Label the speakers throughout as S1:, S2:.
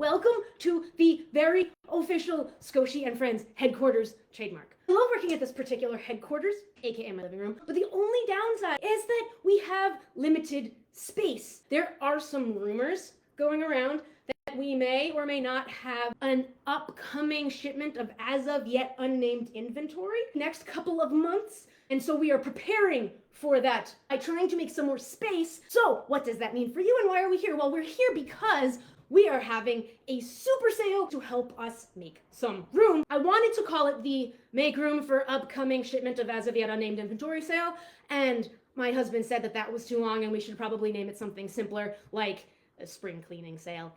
S1: Welcome to the very official Skoshie and Friends headquarters trademark. I love working at this particular headquarters, aka my living room, but the only downside is that we have limited space. There are some rumors going around that we may or may not have an upcoming shipment of as of yet unnamed inventory next couple of months. And so we are preparing for that by trying to make some more space. So what does that mean for you and why are we here? Well, we're here because we are having a super sale to help us make some room. I wanted to call it the Make Room for Upcoming Shipment of As of Yet Unnamed Inventory Sale. And my husband said that that was too long and we should probably name it something simpler like a spring cleaning sale.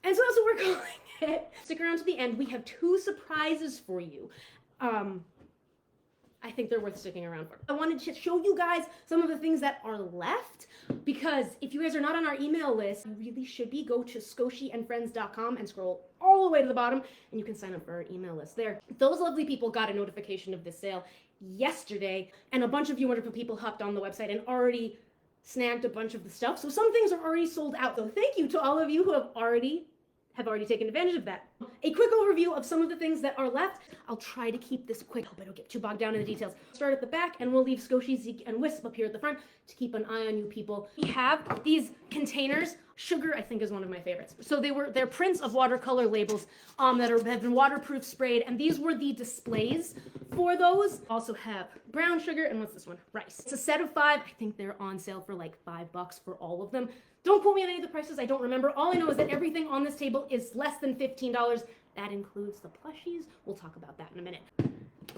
S1: And so that's what we're calling it. Stick around to the end. We have two surprises for you. I think they're worth sticking around for. I wanted to show you guys some of the things that are left because if you guys are not on our email list, you really should be. Go to skoshieandfriends.com and scroll all the way to the bottom and you can sign up for our email list there. Those lovely people got a notification of this sale yesterday and a bunch of you wonderful people hopped on the website and already snagged a bunch of the stuff. So some things are already sold out. So thank you to all of you who have already taken advantage of that. A quick overview of some of the things that are left. I'll try to keep this quick. Hope I don't get too bogged down in the details. Start at the back and we'll leave Skoshie, Zeke, and Wisp up here at the front to keep an eye on you people. We have these containers. Sugar, I think, is one of my favorites. So they're prints of watercolor labels that have been waterproof sprayed, and these were the displays for those. Also have brown sugar, and what's this one? Rice. It's a set of 5. I think they're on sale for like $5 for all of them. Don't quote me on any of the prices, I don't remember. All I know is that everything on this table is less than $15. That includes the plushies. We'll talk about that in a minute.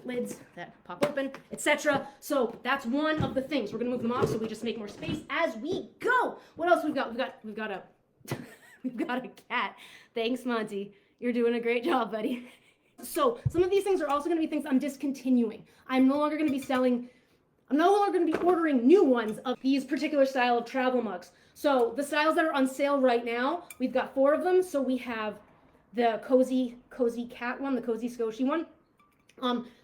S1: Lids that pop open, etc. So that's one of the things. We're gonna move them off so we just make more space as we go. What else we've got? We've got a we've got a cat. Thanks, Monty. You're doing a great job, buddy. So some of these things are also gonna be things I'm discontinuing. I'm no longer gonna be ordering new ones of these particular style of travel mugs. So the styles that are on sale right now, we've got 4 of them. So we have the cozy cat one, the cozy Skoshie one.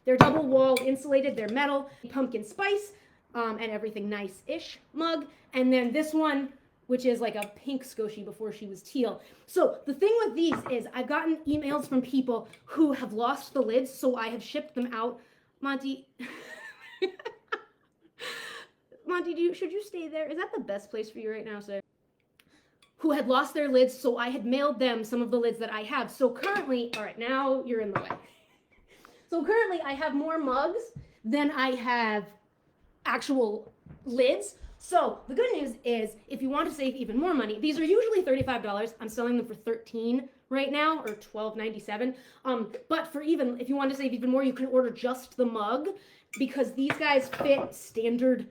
S1: They're double wall insulated, they're metal, pumpkin spice, and everything nice-ish mug. And then this one, which is like a pink Skoshie before she was teal. So the thing with these is I've gotten emails from people who have lost the lids, so I have shipped them out. Monty, Monty, should you stay there? Is that the best place for you right now, sir? Who had lost their lids, so I had mailed them some of the lids that I have. So currently, all right, now you're in the way. So currently I have more mugs than I have actual lids. So the good news is if you want to save even more money, these are usually $35. I'm selling them for $13 right now, or $12.97. But for even, if you want to save even more, you can order just the mug because these guys fit standard,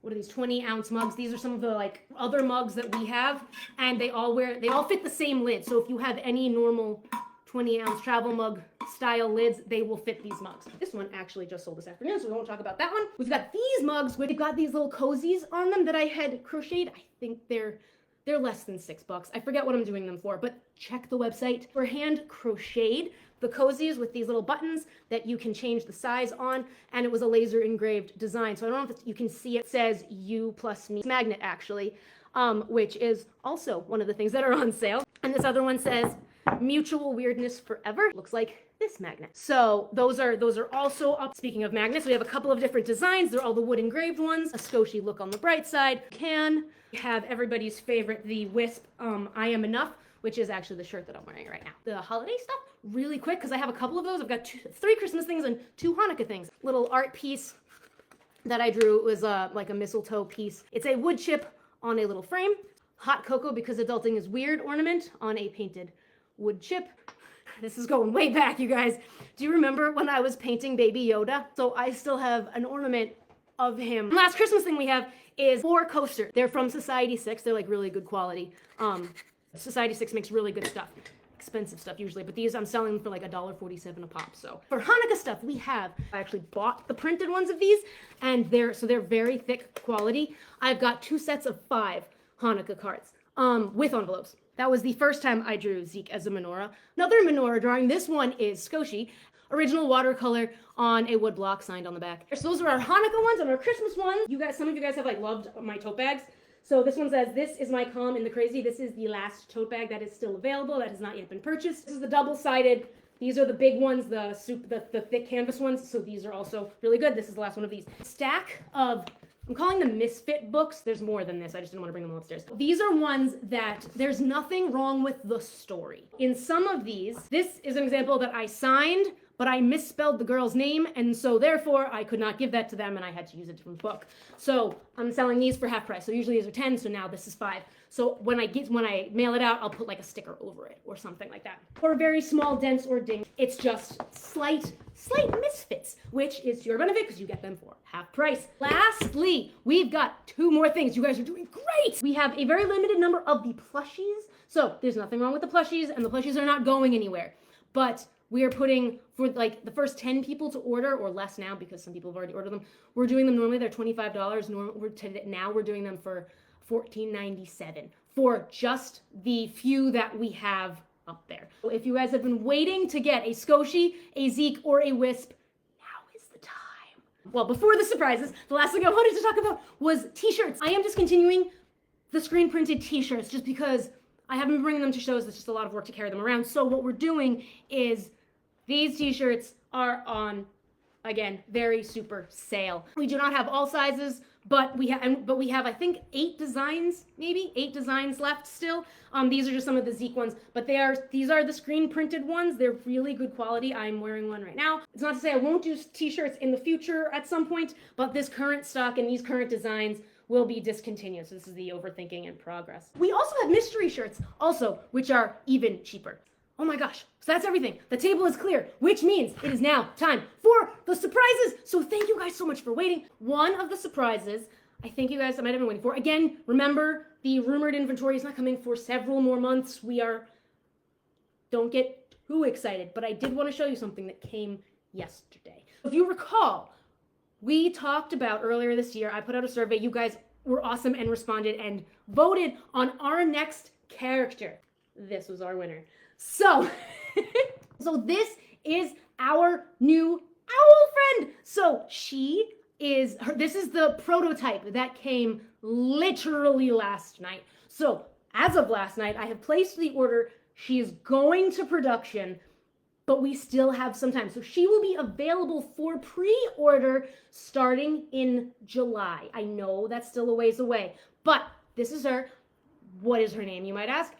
S1: what are these, 20-ounce mugs? These are some of the like other mugs that we have, and they all fit the same lid. So if you have any normal 20-ounce travel mug style lids, they will fit these mugs. This one actually just sold this afternoon, so we won't talk about that one. We've got these mugs, we've got these little cozies on them that I had crocheted. I think they're less than $6. I forget what I'm doing them for, but check the website. We're hand crocheted the cozies with these little buttons that you can change the size on, and it was a laser engraved design. So I don't know if you can see it says you plus me magnet actually, which is also one of the things that are on sale. And this other one says mutual weirdness forever. Looks like this magnet. So those are also up. Speaking of magnets, we have a couple of different designs. They're all the wood engraved ones. A Skoshie look on the bright side. We have everybody's favorite, the Wisp I Am Enough, which is actually the shirt that I'm wearing right now. The holiday stuff, really quick, because I have a couple of those. I've got 3 Christmas things and 2 Hanukkah things. Little art piece that I drew. It was like a mistletoe piece. It's a wood chip on a little frame. Hot cocoa because adulting is weird ornament on a painted wood chip. This is going way back, you guys. Do you remember when I was painting Baby Yoda? So I still have an ornament of him. Last Christmas thing we have is 4 coasters. They're from Society 6. They're like really good quality. Society 6 makes really good stuff. Expensive stuff usually, but these I'm selling for like $1.47 a pop. So for Hanukkah stuff, I actually bought the printed ones of these, and they're very thick quality. I've got 2 sets of 5 Hanukkah cards with envelopes. That was the first time I drew Zeke as a menorah. Another menorah drawing. This one is Skoshie. Original watercolor on a wood block signed on the back. So those are our Hanukkah ones and our Christmas ones. Some of you guys have like loved my tote bags. So this one says, "This is my calm in the crazy." This is the last tote bag that is still available, that has not yet been purchased. This is the double-sided. These are the big ones, the thick canvas ones. So these are also really good. This is the last one of these. Stack of, I'm calling them misfit books. There's more than this. I just didn't want to bring them upstairs. These are ones that there's nothing wrong with the story. In some of these, this is an example that I signed, but I misspelled the girl's name, and so therefore I could not give that to them, and I had to use a different book. So I'm selling these for half price. So usually these are 10, so now this is 5. So when I mail it out, I'll put like a sticker over it or something like that. For very small dents or dings, it's just slight misfits, which is to your benefit because you get them for half price. Lastly, we've got 2 more things. You guys are doing great. We have a very limited number of the plushies. So there's nothing wrong with the plushies, and the plushies are not going anywhere. But we are putting, for like the first 10 people to order, or less now because some people have already ordered them, we're doing them normally, they're $25. Now we're doing them for $14.97 for just the few that we have up there. So if you guys have been waiting to get a Skoshie, a Zeke, or a Wisp, now is the time. Well, before the surprises, the last thing I wanted to talk about was t-shirts. I am discontinuing the screen printed t-shirts just because I haven't been bringing them to shows. It's just a lot of work to carry them around. So what we're doing is these t-shirts are on, again, very super sale. We do not have all sizes, but we have I think 8 designs, maybe 8 designs left still. These are just some of the Zeke ones, but these are the screen printed ones. They're really good quality. I'm wearing one right now. It's not to say I won't do t-shirts in the future at some point, but this current stock and these current designs will be discontinued. So this is the overthinking in progress. We also have mystery shirts also, which are even cheaper. Oh my gosh, so that's everything. The table is clear, which means it is now time for the surprises. So thank you guys so much for waiting. One of the surprises I think you guys might have been waiting for. Again, remember, the rumored inventory is not coming for several more months. Don't get too excited, but I did want to show you something that came yesterday. If you recall, we talked about earlier this year, I put out a survey. You guys were awesome and responded and voted on our next character. This was our winner. So, so this is our new owl friend. So this is the prototype that came literally last night. So as of last night, I have placed the order. She is going to production, but we still have some time. So she will be available for pre-order starting in July. I know that's still a ways away, but this is her. What is her name, you might ask?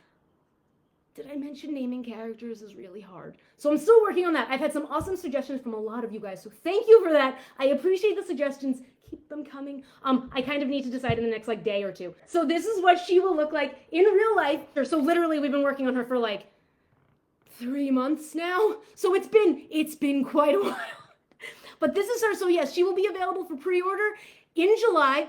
S1: Did I mention naming characters is really hard? So I'm still working on that. I've had some awesome suggestions from a lot of you guys, so thank you for that. I appreciate the suggestions. Keep them coming. I kind of need to decide in the next day or 2. So this is what she will look like in real life. So literally we've been working on her for 3 months now. So it's been quite a while. But this is her. So yes, she will be available for pre-order in July.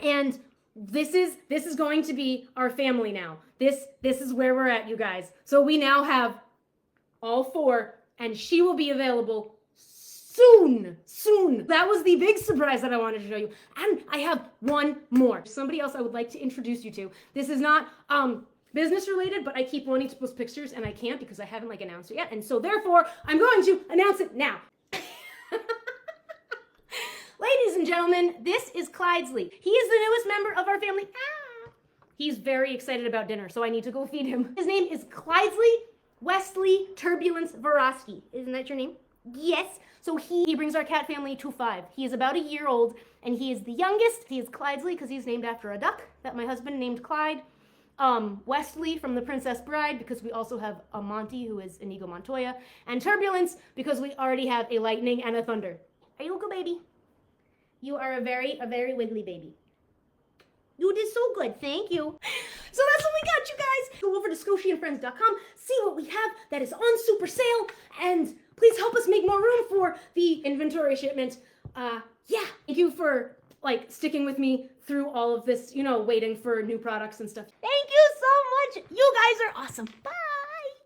S1: And this is going to be our family now. This is where we're at, you guys. So we now have all 4, and she will be available soon. That was the big surprise that I wanted to show you. And I have one more. Somebody else I would like to introduce you to. This is not business related, but I keep wanting to post pictures and I can't because I haven't announced it yet. And so therefore, I'm going to announce it now. Ladies and gentlemen, this is Clydesley. He is the newest member of our family. He's very excited about dinner, so I need to go feed him. His name is Clydesley Wesley Turbulence Varosky. Isn't that your name? Yes. So he brings our cat family to 5. He is about a year old, and he is the youngest. He is Clydesley because he's named after a duck that my husband named Clyde. Wesley from The Princess Bride because we also have a Monty who is Inigo Montoya. And Turbulence because we already have a lightning and a thunder. Are you a good baby? You are a very wiggly baby. You did so good, thank you. So that's what we got, you guys. Go over to SkoshieandFriends.com, see what we have that is on super sale, and please help us make more room for the inventory shipment. Yeah, thank you for sticking with me through all of this, waiting for new products and stuff. Thank you so much. You guys are awesome. Bye.